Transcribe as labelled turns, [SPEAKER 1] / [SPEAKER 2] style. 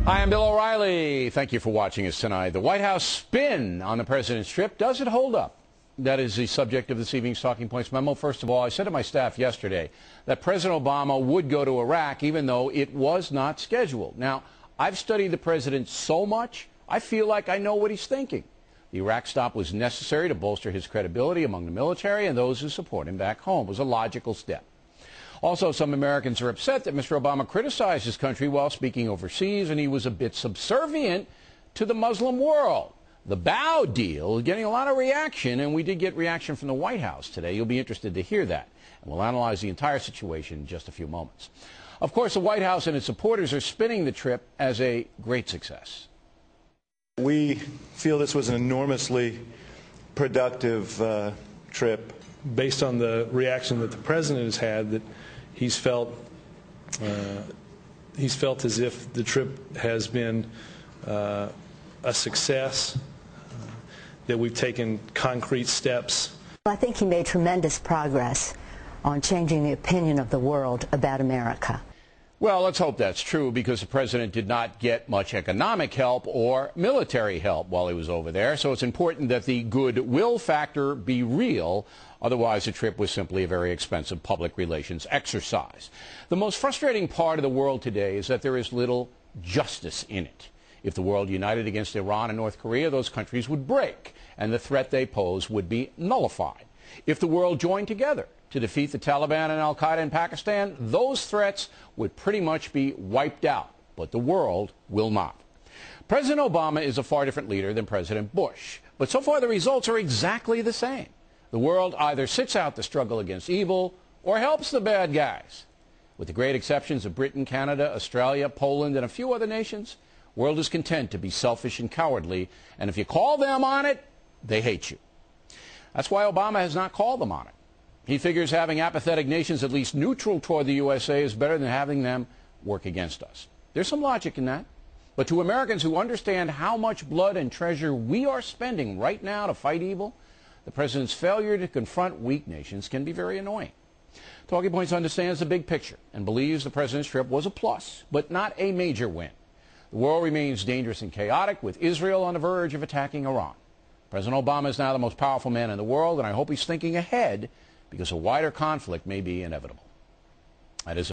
[SPEAKER 1] Hi, I'm Bill O'Reilly. Thank you for watching us tonight. The White House spin on the president's trip, does it hold up? That is the subject of this evening's Talking Points memo. First of all, I said to my staff yesterday that President Obama would go to Iraq even though it was not scheduled. Now, I've studied the president so much, I feel like I know what he's thinking. The Iraq stop was necessary to bolster his credibility among the military and those who support him back home. It was a logical step. Also, some Americans are upset that Mr. Obama criticized his country while speaking overseas, and he was a bit subservient to the Muslim world. The Bow deal is getting a lot of reaction, and we did get reaction from the White House today. You'll be interested to hear that. And we'll analyze the entire situation in just a few moments. Of course, the White House and its supporters are spinning the trip as a great success.
[SPEAKER 2] We feel this was an enormously productive trip.
[SPEAKER 3] Based on the reaction that the president has had, that he's felt as if the trip has been a success, that we've taken concrete steps.
[SPEAKER 4] I think he made tremendous progress on changing the opinion of the world about America.
[SPEAKER 1] Well, let's hope that's true, because the president did not get much economic help or military help while he was over there. So it's important that the goodwill factor be real. Otherwise, the trip was simply a very expensive public relations exercise. The most frustrating part of the world today is that there is little justice in it. If the world united against Iran and North Korea, those countries would break, and the threat they pose would be nullified. If the world joined together to defeat the Taliban and Al-Qaeda in Pakistan, those threats would pretty much be wiped out, but the world will not. President Obama is a far different leader than President Bush, but so far the results are exactly the same. The world either sits out the struggle against evil or helps the bad guys. With the great exceptions of Britain, Canada, Australia, Poland, and a few other nations, the world is content to be selfish and cowardly, and if you call them on it, they hate you. That's why Obama has not called them on it. He figures having apathetic nations at least neutral toward the USA is better than having them work against us. There's some logic in that. But to Americans who understand how much blood and treasure we are spending right now to fight evil, the president's failure to confront weak nations can be very annoying. Talking Points understands the big picture and believes the president's trip was a plus, but not a major win. The world remains dangerous and chaotic, with Israel on the verge of attacking Iran. President Obama is now the most powerful man in the world, and I hope he's thinking ahead, because a wider conflict may be inevitable. That is